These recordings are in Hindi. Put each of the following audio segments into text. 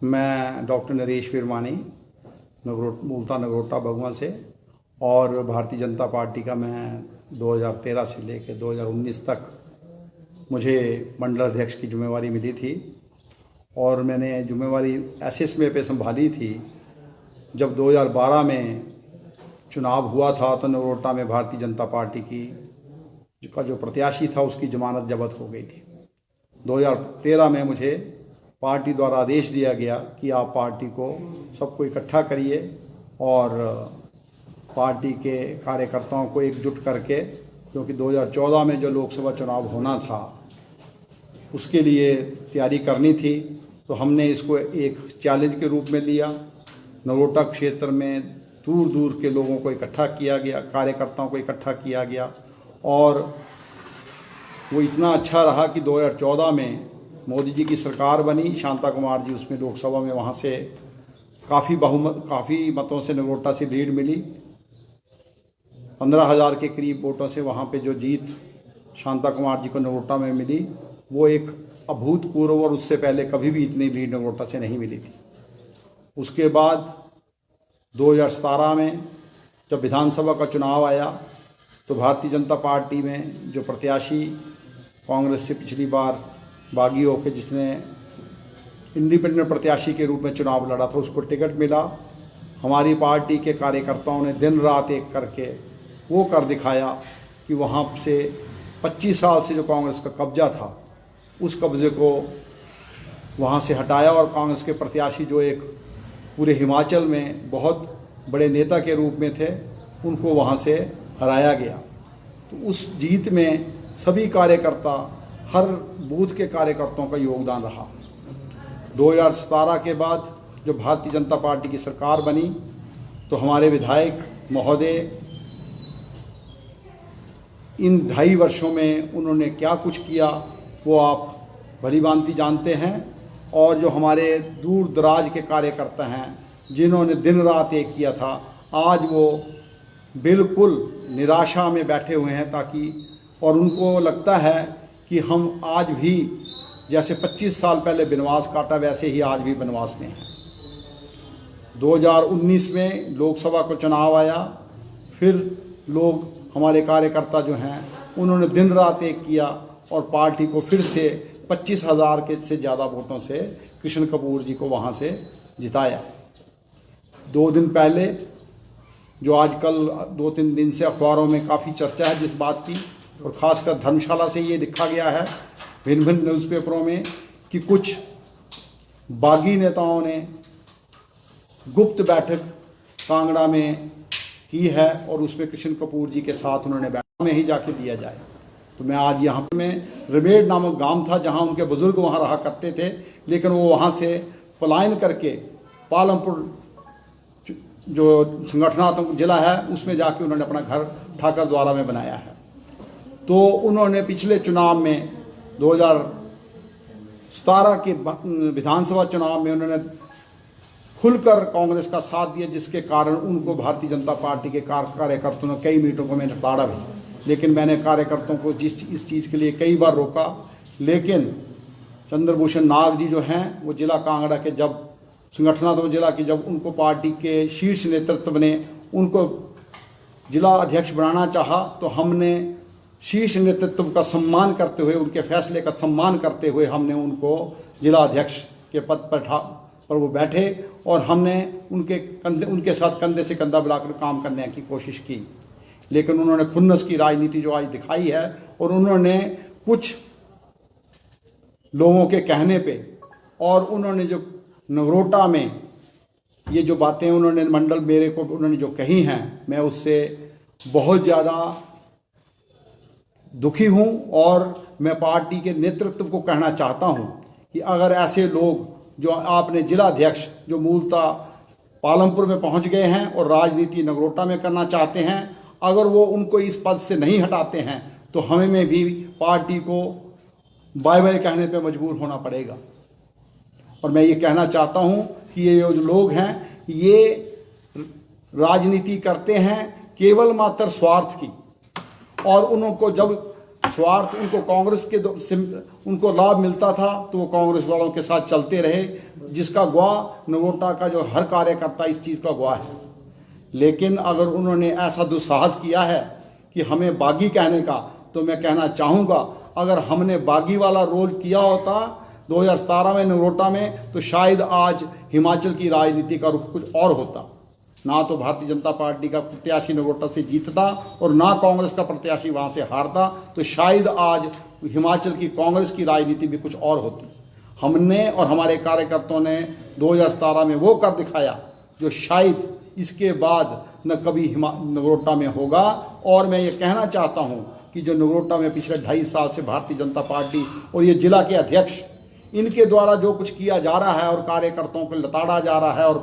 मैं डॉक्टर नरेश विरमानी मूलता नगरोटा बगुआ से, और भारतीय जनता पार्टी का मैं 2013 से लेकर 2019 तक मुझे मंडल अध्यक्ष की जिम्मेवारी मिली थी। और मैंने जिम्मेवारी ऐसे समय पे संभाली थी जब 2012 में चुनाव हुआ था, तो नगरोटा में भारतीय जनता पार्टी का जो प्रत्याशी था उसकी जमानत जब्त हो गई थी। 2013 में मुझे पार्टी द्वारा आदेश दिया गया कि आप पार्टी को सबको इकट्ठा करिए और पार्टी के कार्यकर्ताओं को एकजुट करके, क्योंकि 2014 में जो लोकसभा चुनाव होना था उसके लिए तैयारी करनी थी। तो हमने इसको एक चैलेंज के रूप में लिया। नगरोटा क्षेत्र में दूर दूर के लोगों को इकट्ठा किया गया, कार्यकर्ताओं को इकट्ठा किया गया, और वो इतना अच्छा रहा कि 2014 में मोदी जी की सरकार बनी। शांता कुमार जी उसमें लोकसभा में वहाँ से काफ़ी मतों से नगरोटा से लीड मिली। 15,000 के करीब वोटों से वहाँ पे जो जीत शांता कुमार जी को नगरोटा में मिली वो एक अभूतपूर्व, और उससे पहले कभी भी इतनी लीड नगरोटा से नहीं मिली थी। उसके बाद 2017 में जब विधानसभा का चुनाव आया तो भारतीय जनता पार्टी में जो प्रत्याशी कांग्रेस से पिछली बार बागी होकर जिसने इंडिपेंडेंट प्रत्याशी के रूप में चुनाव लड़ा था उसको टिकट मिला। हमारी पार्टी के कार्यकर्ताओं ने दिन रात एक करके वो कर दिखाया कि वहाँ से 25 साल से जो कांग्रेस का कब्जा था उस कब्जे को वहाँ से हटाया, और कांग्रेस के प्रत्याशी जो एक पूरे हिमाचल में बहुत बड़े नेता के रूप में थे उनको वहाँ से हराया गया। तो उस जीत में सभी कार्यकर्ता, हर बूथ के कार्यकर्ताओं का योगदान रहा। 2017 के बाद जब भारतीय जनता पार्टी की सरकार बनी तो हमारे विधायक महोदय इन 2.5 वर्षों में उन्होंने क्या कुछ किया वो आप भलीभांति जानते हैं। और जो हमारे दूर दराज के कार्यकर्ता हैं जिन्होंने दिन रात एक किया था, आज वो बिल्कुल निराशा में बैठे हुए हैं, और उनको लगता है कि हम आज भी जैसे 25 साल पहले वनवास काटा वैसे ही आज भी वनवास में हैं। 2019 में लोकसभा का चुनाव आया, फिर लोग हमारे कार्यकर्ता जो हैं उन्होंने दिन रात एक किया और पार्टी को फिर से 25,000 के से ज़्यादा वोटों से कृष्ण कपूर जी को वहाँ से जिताया। 2 दिन पहले जो आजकल 2-3 दिन से अखबारों में काफ़ी चर्चा है जिस बात की, और ख़ासकर धर्मशाला से ये लिखा गया है भिन्न भिन्न न्यूज़पेपरों में कि कुछ बागी नेताओं ने गुप्त बैठक कांगड़ा में की है और उसमें कृष्ण कपूर जी के साथ उन्होंने बैठक में ही जाके दिया जाए। तो मैं आज यहाँ में रमेड़ नामक गांव था जहाँ उनके बुजुर्ग वहाँ रहा करते थे, लेकिन वो वहाँ से पलायन करके पालमपुर जो संगठनात्मक जिला है उसमें जाके उन्होंने अपना घर ठाकर द्वारा में बनाया है। तो उन्होंने पिछले चुनाव में 2017 के विधानसभा चुनाव में उन्होंने खुलकर कांग्रेस का साथ दिया, जिसके कारण उनको भारतीय जनता पार्टी के कार्यकर्ताओं ने कई मीटिंगों में लताड़ा भी। लेकिन मैंने कार्यकर्ताओं को इस चीज़ के लिए कई बार रोका, लेकिन चंद्रभूषण नाग जी जो हैं वो जिला कांगड़ा के जब संगठनात्मक जिला की जब उनको पार्टी के शीर्ष नेतृत्व ने उनको जिला अध्यक्ष बनाना चाहा, तो हमने शीर्ष नेतृत्व का सम्मान करते हुए, उनके फैसले का सम्मान करते हुए हमने उनको जिला अध्यक्ष के पद पर वो बैठे, और हमने उनके साथ कंधे से कंधा मिलाकर काम करने की कोशिश की। लेकिन उन्होंने खुन्नस की राजनीति जो आज दिखाई है, और उन्होंने कुछ लोगों के कहने पे, और उन्होंने जो नगरोटा में ये जो बातें उन्होंने मंडल मेरे को उन्होंने जो कही हैं, मैं उससे बहुत ज़्यादा दुखी हूँ। और मैं पार्टी के नेतृत्व को कहना चाहता हूँ कि अगर ऐसे लोग जो आपने जिला अध्यक्ष जो मूलतः पालमपुर में पहुँच गए हैं और राजनीति नगरोटा में करना चाहते हैं, अगर वो उनको इस पद से नहीं हटाते हैं तो हमें में भी पार्टी को बाय बाय कहने पे मजबूर होना पड़ेगा। और मैं ये कहना चाहता हूँ कि ये जो लोग हैं ये राजनीति करते हैं केवल मात्र स्वार्थ की, और उनको जब स्वार्थ उनको कांग्रेस के उनको लाभ मिलता था तो वो कांग्रेस वालों के साथ चलते रहे, जिसका गवाह नगरोटा का जो हर कार्यकर्ता इस चीज़ का गवाह है। लेकिन अगर उन्होंने ऐसा दुस्साहस किया है कि हमें बागी कहने का, तो मैं कहना चाहूँगा अगर हमने बागी वाला रोल किया होता 2017 में नगरोटा में, तो शायद आज हिमाचल की राजनीति का रुख कुछ और होता। ना तो भारतीय जनता पार्टी का प्रत्याशी नगरोटा से जीतता और ना कांग्रेस का प्रत्याशी वहाँ से हारता, तो शायद आज हिमाचल की कांग्रेस की राजनीति भी कुछ और होती। हमने और हमारे कार्यकर्ताओं ने 2017 में वो कर दिखाया जो शायद इसके बाद न कभी नगरोटा में होगा। और मैं ये कहना चाहता हूँ कि जो नगरोटा में पिछले 2.5 साल से भारतीय जनता पार्टी और ये जिला के अध्यक्ष, इनके द्वारा जो कुछ किया जा रहा है और कार्यकर्ताओं को लताड़ा जा रहा है और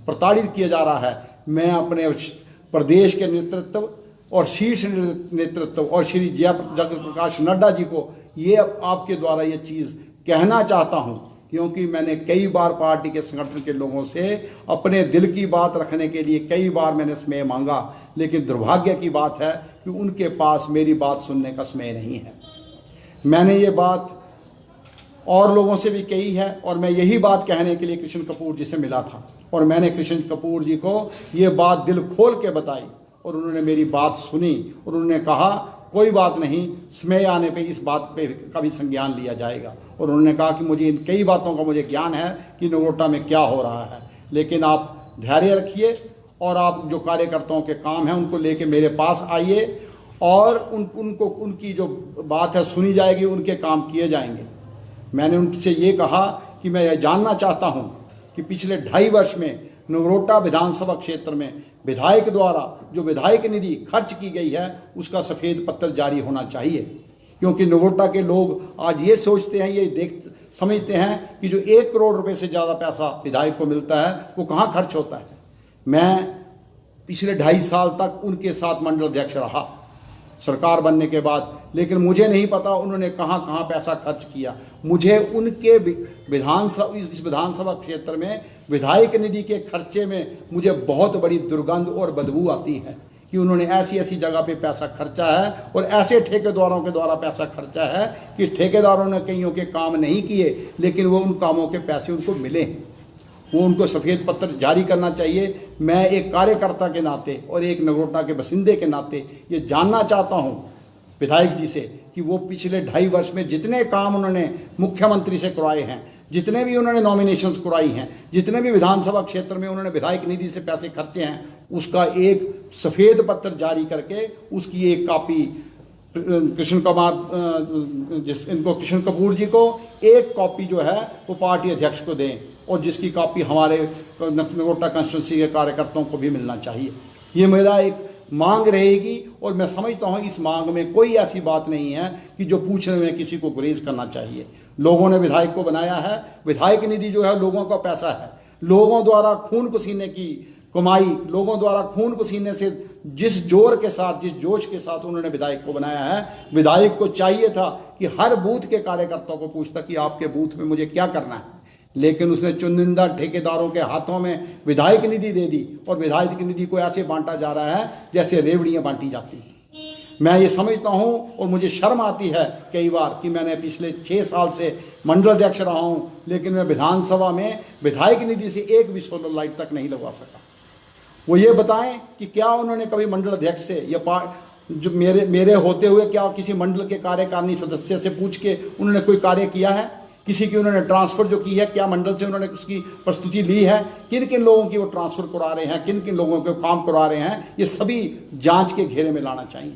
प्रताड़ित किया जा रहा है, मैं अपने प्रदेश के नेतृत्व और शीर्ष नेतृत्व और श्री जगत प्रकाश नड्डा जी को ये आपके द्वारा ये चीज़ कहना चाहता हूँ, क्योंकि मैंने कई बार पार्टी के संगठन के लोगों से अपने दिल की बात रखने के लिए कई बार मैंने समय मांगा, लेकिन दुर्भाग्य की बात है कि उनके पास मेरी बात सुनने का समय नहीं है। मैंने ये बात और लोगों से भी कही है और मैं यही बात कहने के लिए कृष्ण कपूर जी से मिला था और मैंने कृष्ण कपूर जी को ये बात दिल खोल के बताई और उन्होंने मेरी बात सुनी और उन्होंने कहा कोई बात नहीं, समय आने पे इस बात पे का भी संज्ञान लिया जाएगा। और उन्होंने कहा कि मुझे इन कई बातों का मुझे ज्ञान है कि नगरोटा में क्या हो रहा है, लेकिन आप धैर्य रखिए और आप जो कार्यकर्ताओं के काम हैं उनको लेके मेरे पास आइए और उनको उनकी जो बात है सुनी जाएगी, उनके काम किए जाएंगे। मैंने उनसे ये कहा कि मैं यह जानना चाहता हूँ कि पिछले 2.5 वर्ष में नगरोटा विधानसभा क्षेत्र में विधायक द्वारा जो विधायक निधि खर्च की गई है उसका सफ़ेद पत्र जारी होना चाहिए, क्योंकि नगरोटा के लोग आज ये सोचते हैं, ये समझते हैं कि जो 1 करोड़ रुपए से ज़्यादा पैसा विधायक को मिलता है वो कहाँ खर्च होता है। मैं पिछले 2.5 साल तक उनके साथ मंडल अध्यक्ष रहा सरकार बनने के बाद, लेकिन मुझे नहीं पता उन्होंने कहाँ कहाँ पैसा खर्च किया। मुझे उनके इस विधानसभा क्षेत्र में विधायक निधि के खर्चे में मुझे बहुत बड़ी दुर्गंध और बदबू आती है कि उन्होंने ऐसी ऐसी जगह पे पैसा खर्चा है और ऐसे ठेकेदारों के द्वारा पैसा खर्चा है कि ठेकेदारों ने कईयों के काम नहीं किए, लेकिन वो उन कामों के पैसे उनको मिले हैं। वो उनको सफ़ेद पत्र जारी करना चाहिए। मैं एक कार्यकर्ता के नाते और एक नगरोटा के बसिंदे के नाते ये जानना चाहता हूँ विधायक जी से कि वो पिछले 2.5 वर्ष में जितने काम उन्होंने मुख्यमंत्री से करवाए हैं, जितने भी उन्होंने नॉमिनेशंस करवाई हैं, जितने भी विधानसभा क्षेत्र में उन्होंने विधायक निधि से पैसे खर्चे हैं, उसका एक सफ़ेद पत्र जारी करके उसकी एक कॉपी कृष्ण कपूर जी को एक कॉपी जो है वो पार्टी अध्यक्ष को दें और जिसकी कॉपी हमारे नगरोटा कंस्टिट्यूंसी के कार्यकर्ताओं को भी मिलना चाहिए। ये मेरा एक मांग रहेगी और मैं समझता हूँ इस मांग में कोई ऐसी बात नहीं है कि जो पूछने में किसी को गुरेज करना चाहिए। लोगों ने विधायक को बनाया है, विधायक निधि जो है लोगों का पैसा है, लोगों द्वारा खून पसीने की कमाई, लोगों द्वारा खून पसीने से जिस जोर के साथ, जिस जोश के साथ उन्होंने विधायक को बनाया है, विधायक को चाहिए था कि हर बूथ के कार्यकर्ताओं को पूछता कि आपके बूथ में मुझे क्या करना है, लेकिन उसने चुनिंदा ठेकेदारों के हाथों में विधायक निधि दे दी और विधायक निधि को ऐसे बांटा जा रहा है जैसे रेवड़ियाँ बांटी जाती हैं। मैं ये समझता हूँ और मुझे शर्म आती है कई बार कि मैंने पिछले 6 साल से मंडल अध्यक्ष रहा हूँ, लेकिन मैं विधानसभा में विधायक निधि से एक भी सोलर लाइट तक नहीं लगवा सका। वो ये बताएं कि क्या उन्होंने कभी मंडल अध्यक्ष से या जो मेरे होते हुए क्या किसी मंडल के कार्यकारिणी सदस्य से पूछ के उन्होंने कोई कार्य किया है? किसी की उन्होंने ट्रांसफ़र जो की है, क्या मंडल से उन्होंने उसकी प्रस्तुति ली है? किन किन लोगों की वो ट्रांसफ़र करा रहे हैं, किन किन लोगों के काम करवा रहे हैं, ये सभी जांच के घेरे में लाना चाहिए।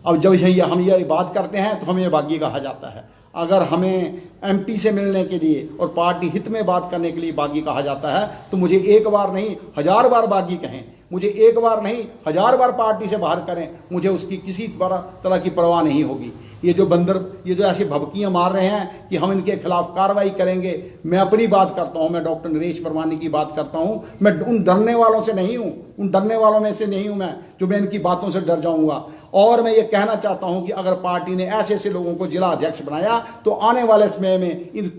अब जब हम ये बात करते हैं तो हमें बागी कहा जाता है। अगर हमें एमपी से मिलने के लिए और पार्टी हित में बात करने के लिए बागी कहा जाता है तो मुझे एक बार नहीं 1000 बार बागी कहें, मुझे एक बार नहीं 1000 बार पार्टी से बाहर करें, मुझे उसकी किसी तरह की परवाह नहीं होगी। ये जो बंदर ये जो ऐसी भभकियाँ मार रहे हैं कि हम इनके खिलाफ कार्रवाई करेंगे, मैं अपनी बात करता हूँ, मैं डॉक्टर नरेश परवानी की बात करता हूँ। मैं उन डरने वालों से नहीं हूँ, उन डरने वालों में से नहीं हूँ मैं जो मैं इनकी बातों से डर जाऊँगा। और मैं ये कहना चाहता हूँ कि अगर पार्टी ने ऐसे ऐसे लोगों को जिला अध्यक्ष बनाया तो आने वाले समय में इन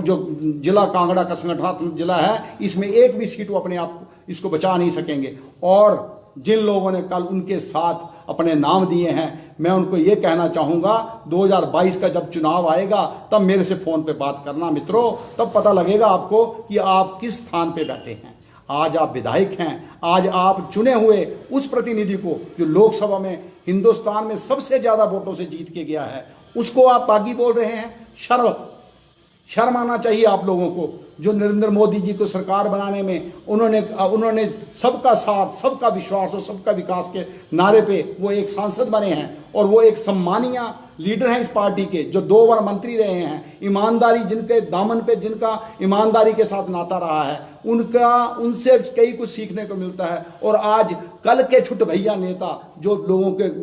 जो जिला कांगड़ा का संगठनात्मक जिला है इसमें एक भी सीट वो अपने आप को इसको बचा नहीं सकेंगे। और जिन लोगों ने कल उनके साथ अपने नाम दिए हैं। मैं उनको ये कहना चाहूँगा 2022 का जब चुनाव आएगा तब मेरे से फ़ोन पे बात करना मित्रों, तब पता लगेगा आपको कि आप किस स्थान पे बैठे हैं। आज आप विधायक हैं, आज आप चुने हुए उस प्रतिनिधि को जो लोकसभा में हिंदुस्तान में सबसे ज़्यादा वोटों से जीत के गया है, उसको आप बागी बोल रहे हैं। शर्म आना चाहिए आप लोगों को। जो नरेंद्र मोदी जी को सरकार बनाने में उन्होंने सबका साथ, सबका विश्वास और सबका विकास के नारे पे वो एक सांसद बने हैं और वो एक सम्मानीय लीडर हैं इस पार्टी के, जो 2 बार मंत्री रहे हैं। ईमानदारी जिनके दामन पे, जिनका ईमानदारी के साथ नाता रहा है, उनसे कई कुछ सीखने को मिलता है। और आज कल के छुट भैया नेता जो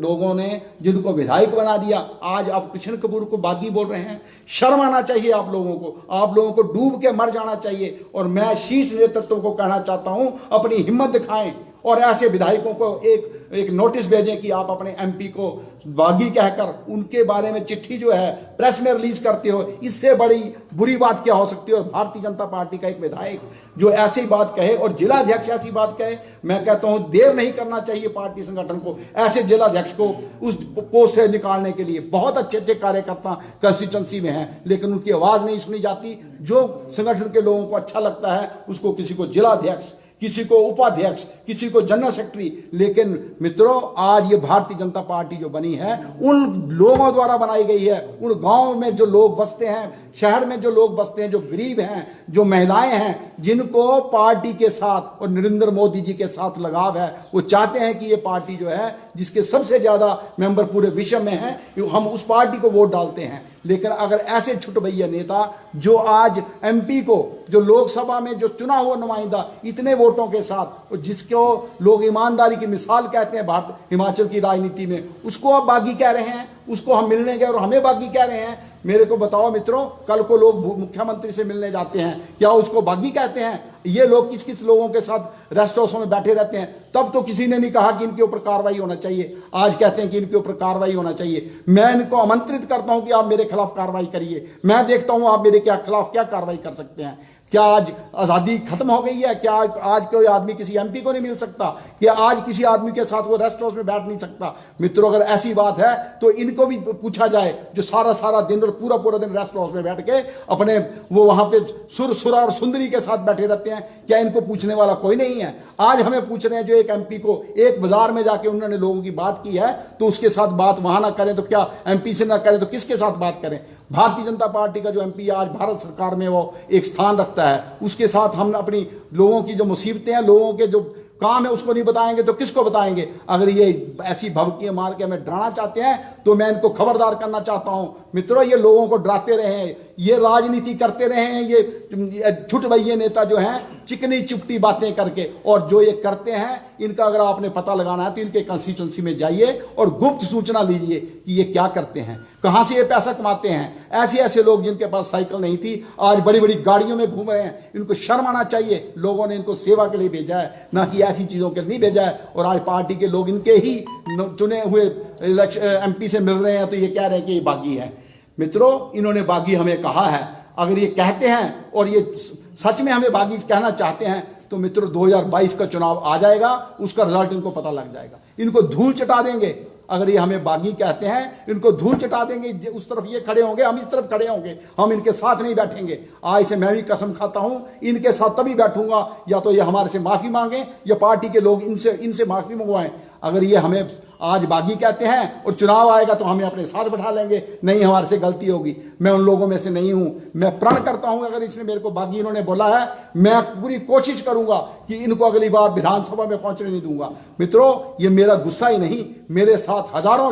लोगों ने जिनको विधायक बना दिया, आज आप कृष्ण कपूर को बागी बोल रहे हैं। शर्म आना चाहिए आप लोगों को। आप लोगों को डूब के मर जाना चाहिए। और मैं शीर्ष नेतृत्व को कहना चाहता हूं, अपनी हिम्मत दिखाएं और ऐसे विधायकों को एक नोटिस भेजें कि आप अपने एमपी को बागी कहकर उनके बारे में चिट्ठी जो है प्रेस में रिलीज करते हो। इससे बड़ी बुरी बात क्या हो सकती है। और भारतीय जनता पार्टी का एक विधायक जो ऐसी बात कहे और जिलाध्यक्ष ऐसी बात कहे, मैं कहता हूं देर नहीं करना चाहिए पार्टी संगठन को ऐसे जिलाध्यक्ष को उस पोस्ट से निकालने के लिए। बहुत अच्छे अच्छे कार्यकर्ता कंस्टिट्यूंसी में हैं, लेकिन उनकी आवाज़ नहीं सुनी जाती। जो संगठन के लोगों को अच्छा लगता है उसको किसी को जिलाध्यक्ष, किसी को उपाध्यक्ष, किसी को जनरल सेक्रेटरी। लेकिन मित्रों, आज ये भारतीय जनता पार्टी जो बनी है उन लोगों द्वारा बनाई गई है। उन गांव में जो लोग बसते हैं, शहर में जो लोग बसते हैं, जो गरीब हैं, जो महिलाएं हैं, जिनको पार्टी के साथ और नरेंद्र मोदी जी के साथ लगाव है, वो चाहते हैं कि ये पार्टी जो है जिसके सबसे ज़्यादा मेंबर पूरे विश्व में हैं, हम उस पार्टी को वोट डालते हैं। लेकिन अगर ऐसे छुटभैया नेता जो आज एमपी को, जो लोकसभा में जो चुना हुआ नुमाइंदा इतने वोटों के साथ, जिसको लोग ईमानदारी की मिसाल कहते हैं भारत हिमाचल की राजनीति में, उसको आप बागी कह रहे हैं। उसको हम मिलने गए और हमें बागी कह रहे हैं। मेरे को बताओ मित्रों, कल को लोग मुख्यमंत्री से मिलने जाते हैं, क्या उसको बागी कहते हैं? ये लोग किस किस लोगों के साथ रेस्ट हाउसों में बैठे रहते हैं। तब तो किसी ने नहीं कहा कि इनके ऊपर कार्रवाई होना चाहिए। आज कहते हैं कि इनके ऊपर कार्रवाई होना चाहिए। मैं इनको आमंत्रित करता हूं कि आप मेरे खिलाफ कार्रवाई करिए। मैं देखता हूं आप मेरे खिलाफ क्या कार्रवाई कर सकते हैं। क्या आज आज़ादी खत्म हो गई है? क्या आज कोई आदमी किसी एमपी को नहीं मिल सकता? क्या आज किसी आदमी के साथ वो रेस्ट हाउस में बैठ नहीं सकता? मित्रों, अगर ऐसी बात है तो इनको भी पूछा जाए, जो सारा दिन और पूरा दिन रेस्ट हाउस में बैठ के अपने वो वहां पे सुरा और सुंदरी के साथ बैठे रहते हैं। क्या इनको पूछने वाला कोई नहीं है? आज हमें पूछ रहे हैं जो एक एमपी को एक बाजार में जाके उन्होंने लोगों की बात की है, तो उसके साथ बात वहां ना करें तो क्या एमपी से ना करें तो किसके साथ बात करें? भारतीय जनता पार्टी का जो एमपी आज भारत सरकार में वो एक स्थान रखता है, उसके साथ हम अपनी लोगों की जो मुसीबतें हैं, लोगों के जो काम है उसको नहीं बताएंगे तो किसको बताएंगे? अगर ये ऐसी भभकियां मार के हमें डराना चाहते हैं तो मैं इनको खबरदार करना चाहता हूं। मित्रों, ये लोगों को डराते रहे हैं, ये राजनीति करते रहे हैं, ये छुटभैये नेता जो हैं चिकनी चुपटी बातें करके, और जो ये करते हैं इनका अगर आपने पता लगाना है तो इनके कंस्टिट्यूंसी में जाइए और गुप्त सूचना लीजिए कि ये क्या करते हैं, कहां से ये पैसा कमाते हैं। ऐसे लोग जिनके पास साइकिल नहीं थी आज बड़ी बड़ी गाड़ियों में घूम रहे हैं। इनको शर्म आना चाहिए। लोगों ने इनको सेवा के लिए भेजा है, ना कि ऐसी चीजों के लिए नहीं भेजा है। और आज पार्टी के लोग इनके ही चुने हुए एमपी से मिल रहे हैं तो ये कह रहे हैं कि ये बागी है। मित्रों, इन्होंने बागी हमें कहा है। अगर ये कहते हैं और ये सच में हमें बागी कहना चाहते हैं तो मित्रों 2022 का चुनाव आ जाएगा, उसका रिजल्ट इनको पता लग जाएगा। इनको धूल चटा देंगे। अगर ये हमें बागी कहते हैं, इनको धूल चटा देंगे। उस तरफ ये खड़े होंगे, हम इस तरफ खड़े होंगे, हम इनके साथ नहीं बैठेंगे। आज से मैं भी कसम खाता हूं, इनके साथ तभी बैठूंगा या तो ये हमारे से माफी मांगे या पार्टी के लोग इनसे माफी मंगवाएं। अगर ये हमें आज बागी कहते हैं और चुनाव आएगा तो हमें अपने साथ बैठा लेंगे, नहीं हमारे से गलती होगी। मैं उन लोगों में से नहीं हूं। मैं प्रण करता हूं अगर इसने मेरे को बागी इन्होंने बोला है, मैं पूरी कोशिश करूंगा कि इनको अगली बार विधानसभा में पहुंचने नहीं दूंगा। मित्रों, ये मेरा गुस्सा ही नहीं, मेरे साथ हजारों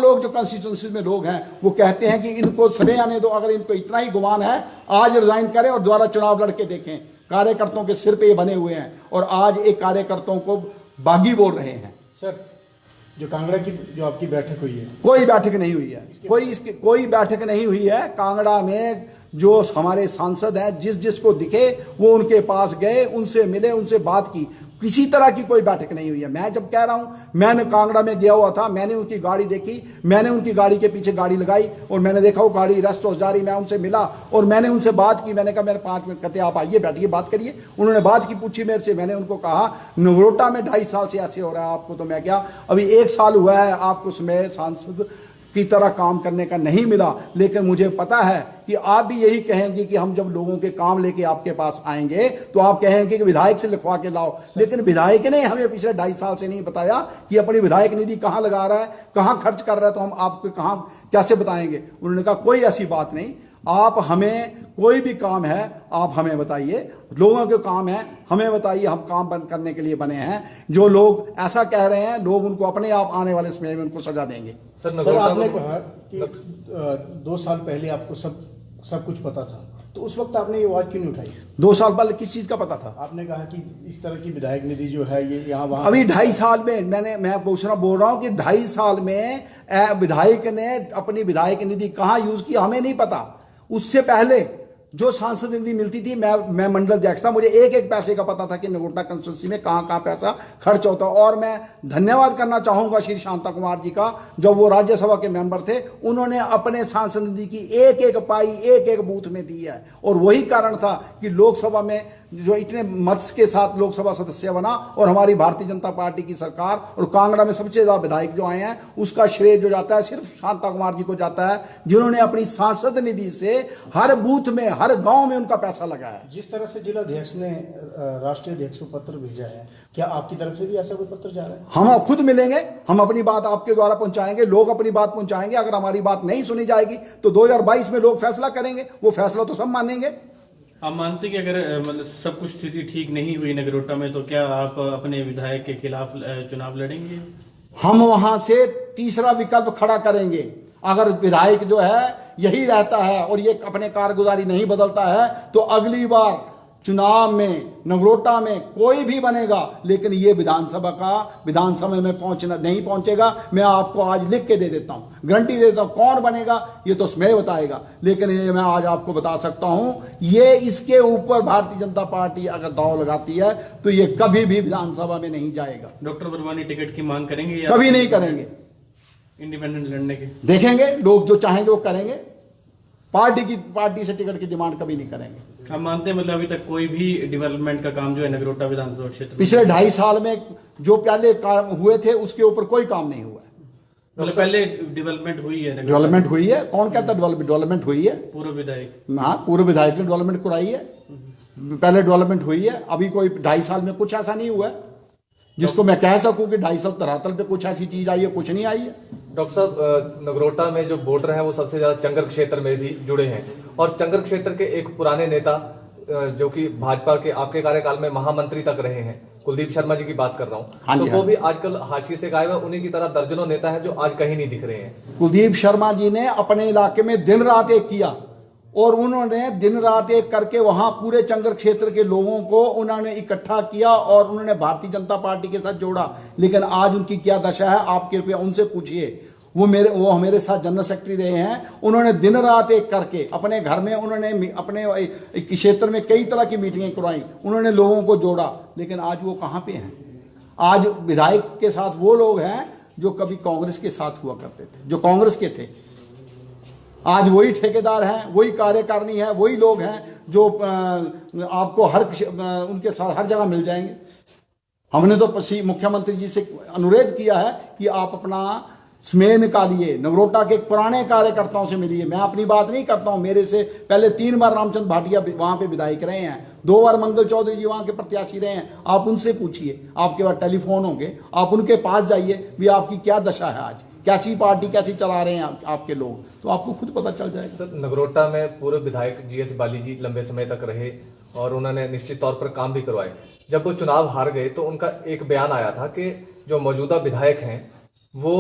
लोग जो कंस्टिट्यूंसी में लोग हैं वो कहते हैं कि इनको समय आने दो। अगर इनको इतना ही गुमान है, आज रिजाइन करें और दोबारा चुनाव लड़के देखें। कार्यकर्ताओं के सिर पे ये बने हुए हैं और आज एक कार्यकर्ताओं को बागी बोल रहे हैं। सर, जो कांगड़ा की जो आपकी बैठक हुई है, कोई बैठक नहीं हुई है, कोई बैठक नहीं हुई है। कांगड़ा में जो हमारे सांसद हैं जिसको दिखे वो उनके पास गए, उनसे मिले, उनसे बात की। किसी तरह की कोई बैठक नहीं हुई है। मैं जब कह रहा हूं, मैंने कांगड़ा में गया हुआ था, मैंने उनकी गाड़ी देखी, मैंने उनकी गाड़ी के पीछे गाड़ी लगाई और मैंने देखा वो गाड़ी रेस्ट हाउस जा रही। मैं उनसे मिला और मैंने उनसे बात की। मैंने कहा मेरे 5 मिनट, कहते आप आइए बैठिए बात करिए। उन्होंने बात की, पूछी मेरे से। मैंने उनको कहा नगरोटा में 2.5 साल से ऐसे हो रहा है आपको, तो मैं क्या अभी 1 साल हुआ है आपको उसमें सांसद की तरह काम करने का नहीं मिला, लेकिन मुझे पता है कि आप भी यही कहेंगे कि हम जब लोगों के काम लेके आपके पास आएंगे तो आप कहेंगे कि विधायक से लिखवा के लाओ। लेकिन विधायक ने हमें पिछले 2.5 साल से नहीं बताया कि अपनी विधायक निधि कहाँ लगा रहा है, कहाँ खर्च कर रहा है, तो हम आपको कहाँ कैसे बताएंगे। उन्होंने कहा कोई ऐसी बात नहीं, आप हमें कोई भी काम है आप हमें बताइए, लोगों के काम है हमें बताइए, हम काम बंद करने के लिए बने हैं। जो लोग ऐसा कह रहे हैं लोग उनको अपने आप आने वाले समय में उनको सजा देंगे। सर आपने कहा कि 2 साल पहले आपको सब कुछ पता था, तो उस वक्त आपने ये आवाज क्यों नहीं उठाई? 2 साल पहले किस चीज़ का पता था? आपने कहा कि इस तरह की विधायक निधि जो है ये यहाँ वहाँ, अभी 2.5 साल में मैं बोल रहा हूँ कि 2.5 साल में विधायक ने अपनी विधायक निधि कहाँ यूज की हमें नहीं पता। उससे पहले जो सांसद निधि मिलती थी, मैं मंडल अध्यक्ष था, मुझे एक एक पैसे का पता था कि नगरोटा कंस्टिट्यूंसी में कहाँ कहाँ पैसा खर्च होता। और मैं धन्यवाद करना चाहूँगा श्री शांता कुमार जी का, जब वो राज्यसभा के मेंबर थे, उन्होंने अपने सांसद निधि की एक एक पाई एक एक बूथ में दी है। और वही कारण था कि लोकसभा में जो इतने मत के साथ लोकसभा सदस्य बना और हमारी भारतीय जनता पार्टी की सरकार और कांगड़ा में सबसे ज़्यादा विधायक जो आए हैं, उसका श्रेय जो जाता है सिर्फ शांता कुमार जी को जाता है, जिन्होंने अपनी सांसद निधि से हर बूथ में हर गांव में उनका पैसा लगा है। जिस तरह से जिला अध्यक्ष ने राष्ट्रीय अध्यक्ष को पत्र भेजा है, क्या आपकी तरफ से भी ऐसा कोई पत्र जा रहा है? हम खुद मिलेंगे, हम अपनी बात आपके द्वारा पहुंचाएंगे, लोग अपनी बात पहुंचाएंगे। अगर हमारी बात नहीं सुनी जाएगी तो 2022 में लोग फैसला करेंगे, वो फैसला तो सब मानेंगे। आप मानते कि अगर मतलब सब कुछ स्थिति ठीक नहीं हुई नगरोटा में, तो क्या आप अपने विधायक के खिलाफ चुनाव लड़ेंगे? हम वहां से तीसरा विकल्प खड़ा करेंगे। अगर विधायक जो है यही रहता है और ये अपने कारगुजारी नहीं बदलता है, तो अगली बार चुनाव में नगरोटा में कोई भी बनेगा, लेकिन ये विधानसभा में नहीं पहुंचेगा। मैं आपको आज लिख के दे देता हूं, गारंटी दे देता हूं। कौन बनेगा ये तो समय बताएगा, लेकिन ये मैं आज आपको बता सकता हूं, ये इसके ऊपर भारतीय जनता पार्टी अगर दांव लगाती है तो ये कभी भी विधानसभा में नहीं जाएगा। डॉक्टर वर्मानी टिकट की मांग करेंगे या कभी नहीं करेंगे। इंडिपेंडेंट लड़ने के देखेंगे, लोग जो चाहेंगे वो करेंगे। पार्टी से टिकट की डिमांड कभी नहीं करेंगे। आप मानते हैं मतलब अभी तक कोई भी डेवलपमेंट का काम जो है नगरोटा विधानसभा क्षेत्र पिछले 2.5 साल में जो पहले काम हुए थे उसके ऊपर कोई काम नहीं हुआ है। मतलब पहले डेवलपमेंट हुई है? डेवलपमेंट हुई है, कौन कहता डेवलपमेंट हुई है? पूर्व विधायक, हाँ, पूर्व विधायक ने डेवलपमेंट कराई है, पहले डेवलपमेंट हुई है। अभी कोई 2.5 साल में कुछ ऐसा नहीं हुआ है जिसको मैं कह सकूं कि 2.5 साल धरातल पे कुछ ऐसी चीज आई है, कुछ नहीं आई है। डॉक्टर साहब, नगरोटा में जो वोटर हैं वो सबसे ज्यादा चंगर क्षेत्र में भी जुड़े हैं, और चंगर क्षेत्र के एक पुराने नेता जो कि भाजपा के आपके कार्यकाल में महामंत्री तक रहे हैं, कुलदीप शर्मा जी की बात कर रहा हूँ, तो वो भी आजकल हाशिए से गायब है। उन्हीं की तरह दर्जनों नेता हैं जो आज कहीं नहीं दिख रहे हैं। कुलदीप शर्मा जी ने अपने इलाके में दिन रात एक किया और उन्होंने दिन रात एक करके वहां पूरे चंगर क्षेत्र के लोगों को उन्होंने इकट्ठा किया और उन्होंने भारतीय जनता पार्टी के साथ जोड़ा। लेकिन आज उनकी क्या दशा है आप कृपया उनसे पूछिए। वो मेरे साथ जनरल सेक्रेटरी रहे हैं, उन्होंने दिन रात एक करके अपने घर में उन्होंने अपने क्षेत्र में कई तरह की मीटिंगें करवाई, उन्होंने लोगों को जोड़ा। लेकिन आज वो कहाँ पे हैं? आज विधायक के साथ वो लोग हैं जो कभी कांग्रेस के साथ हुआ करते थे, जो कांग्रेस के थे। आज वही ठेकेदार हैं, वही कार्यकारिणी है, वही लोग हैं जो आपको उनके साथ हर जगह मिल जाएंगे। हमने तो मुख्यमंत्री जी से अनुरोध किया है कि आप अपना समय निकालिए, नगरोटा के पुराने कार्यकर्ताओं से मिलिए। मैं अपनी बात नहीं करता हूं, मेरे से पहले 3 बार रामचंद्र भाटिया वहां पे विधायक रहे हैं, 2 बार मंगल चौधरी जी वहां के प्रत्याशी रहे हैं। आप उनसे पूछिए, आपके पास टेलीफोन होंगे, आप उनके पास जाइए भी आपकी क्या दशा है, आज कैसी पार्टी कैसी चला रहे हैं आपके लोग, तो आपको खुद पता चल जाएगा। सर, नगरोटा में पूर्व विधायक GS बाली जी लंबे समय तक रहे और उन्होंने निश्चित तौर पर काम भी करवाए। जब वो चुनाव हार गए तो उनका एक बयान आया था कि जो मौजूदा विधायक हैं वो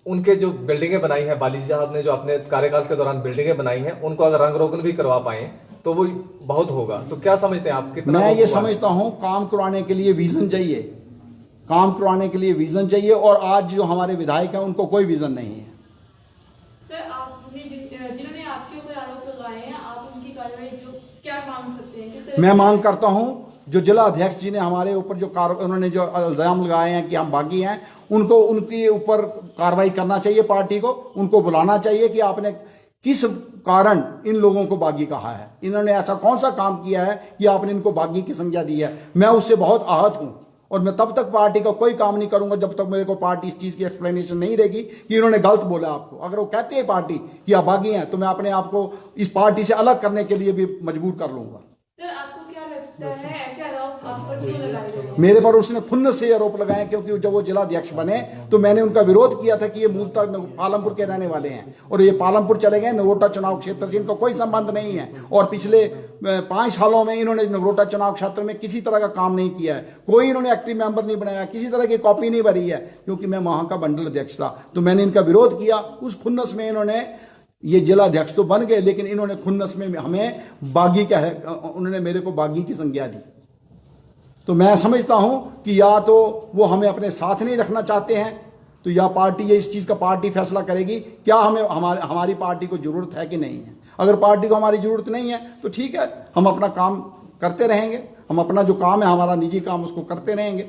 उनके जो बिल्डिंगें बनाई हैं, बाली साहब ने जो अपने कार्यकाल के दौरान बिल्डिंगें बनाई हैं, उनको अगर रंग रोगन भी करवा पाए तो वो बहुत होगा। तो क्या समझते हैं आप? कितना? मैं ये समझता हूं काम करवाने के लिए विजन चाहिए, काम करवाने के लिए विजन चाहिए, और आज जो हमारे विधायक हैं उनको कोई विजन नहीं है। सर, आपने जिन्होंने आपके ऊपर आरोप लगाए हैं, आप उनकी कार्रवाई जो क्या मांग करते हैं? मैं मांग करता हूं जो जिला अध्यक्ष जी ने हमारे ऊपर जो उन्होंने जो इल्ज़ाम लगाए हैं कि हम बागी हैं, उनको उनके ऊपर कार्रवाई करना चाहिए। पार्टी को उनको बुलाना चाहिए कि आपने किस कारण इन लोगों को बागी कहा है, इन्होंने ऐसा कौन सा काम किया है कि आपने इनको बागी की संज्ञा दी है। मैं उससे बहुत आहत हूँ और मैं तब तक पार्टी का कोई काम नहीं करूंगा जब तक मेरे को पार्टी इस चीज़ की एक्सप्लेनेशन नहीं देगी कि इन्होंने गलत बोला आपको। अगर वो कहते हैं पार्टी कि आप बागी हैं तो मैं अपने आप को इस पार्टी से अलग करने के लिए भी मजबूर कर लूंगा। सर आपको क्या लगता है ऐसे आरोप आप पर क्यों लगाए गए? मेरे पर उसने खुन्नस से आरोप लगाए क्योंकि जब वो जिला अध्यक्ष बने तो मैंने उनका विरोध किया था कि ये मूलतः पालमपुर के रहने वाले हैं और ये पालमपुर चले गए। नगरोटा चुनाव क्षेत्र से इनका कोई संबंध नहीं है और पिछले 5 सालों में इन्होंने नगरोटा चुनाव क्षेत्र में किसी तरह का काम नहीं किया है। कोई इन्होंने एक्टिव मेंबर नहीं बनाया, किसी तरह की कॉपी नहीं भरी है। क्योंकि मैं वहाँ का मंडल अध्यक्ष था तो मैंने इनका विरोध किया। उस खुन्नस में इन्होंने ये जिला अध्यक्ष तो बन गए लेकिन इन्होंने खुन्नस में हमें बागी का है, उन्होंने मेरे को बागी की संज्ञा दी। तो मैं समझता हूं कि या तो वो हमें अपने साथ नहीं रखना चाहते हैं तो या पार्टी ये इस चीज़ का पार्टी फैसला करेगी क्या हमें हमारी पार्टी को ज़रूरत है कि नहीं है। अगर पार्टी को हमारी ज़रूरत नहीं है तो ठीक है, हम अपना काम करते रहेंगे, हम अपना जो काम है हमारा निजी काम उसको करते रहेंगे।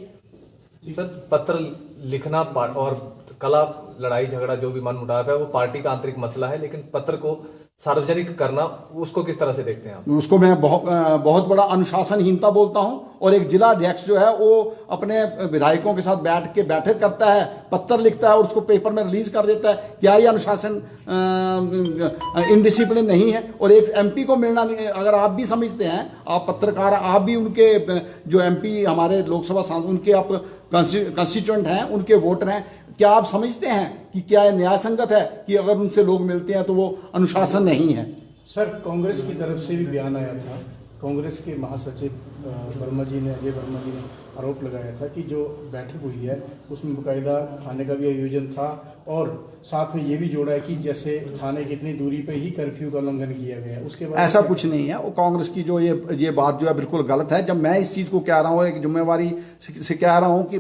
सर पत्र लिखना और कला लड़ाई झगड़ा जो भी मनमुटाव है वो पार्टी का आंतरिक मसला है, लेकिन पत्र को सार्वजनिक करना उसको किस तरह से देखते हैं आप? उसको मैं बहुत बड़ा अनुशासनहीनता बोलता हूं। और एक जिला अध्यक्ष जो है वो अपने विधायकों के साथ बैठ के बैठक करता है, पत्र लिखता है और उसको पेपर में रिलीज कर देता है। क्या ये अनुशासन इनडिसिप्लिन नहीं है? और एक एमपी को मिलना नहीं, अगर आप भी समझते हैं, आप पत्रकार, आप भी उनके जो एमपी हमारे लोकसभा सांसद उनके आप कंस्टिट्यूएंट हैं, उनके वोटर हैं, क्या आप समझते हैं कि क्या न्याय संगत है कि अगर उनसे लोग मिलते हैं तो वो अनुशासन नहीं है? सर कांग्रेस की तरफ से भी बयान आया था, कांग्रेस के महासचिव वर्मा जी ने, अजय वर्मा जी ने आरोप लगाया था कि जो बैठक हुई है उसमें बाकायदा खाने का भी आयोजन था और साथ में ये भी जोड़ा है कि जैसे थाने की इतनी दूरी पे ही कर्फ्यू का उल्लंघन किया गया है। उसके बाद ऐसा कुछ नहीं है। वो कांग्रेस की जो ये बात जो है बिल्कुल गलत है। जब मैं इस चीज़ को कह रहा हूँ, एक जिम्मेवारी से कह रहा हूँ कि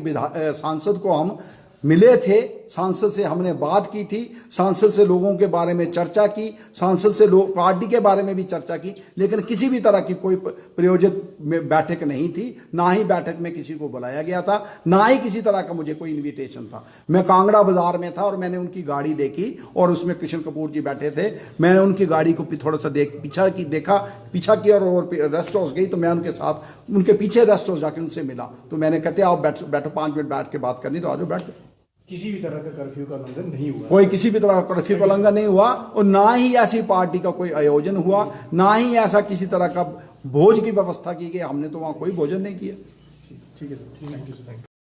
सांसद को हम मिले थे, सांसद से हमने बात की थी, सांसद से लोगों के बारे में चर्चा की, सांसद से पार्टी के बारे में भी चर्चा की, लेकिन किसी भी तरह की कोई प्रायोजित बैठक नहीं थी। ना ही बैठक में किसी को बुलाया गया था, ना ही किसी तरह का मुझे कोई इनविटेशन था। मैं कांगड़ा बाजार में था और मैंने उनकी गाड़ी देखी और उसमें कृष्ण कपूर जी बैठे थे। मैंने उनकी गाड़ी को थोड़ा सा पीछा किया और रेस्ट हाउस गई तो मैं उनके साथ उनके पीछे रेस्ट हाउस जाके उनसे मिला। तो मैंने कहते आप बैठो 5 मिनट बैठ के बात करनी, तो आज बैठो। किसी भी तरह का कर्फ्यू का उल्लंघन नहीं हुआ, कोई किसी भी तरह का कर्फ्यू का उल्लंघन नहीं हुआ और ना ही ऐसी पार्टी का कोई आयोजन हुआ, ना ही ऐसा किसी तरह का भोज की व्यवस्था की गई। हमने तो वहाँ कोई भोजन नहीं किया। ठीक है सर, थैंक यू सर।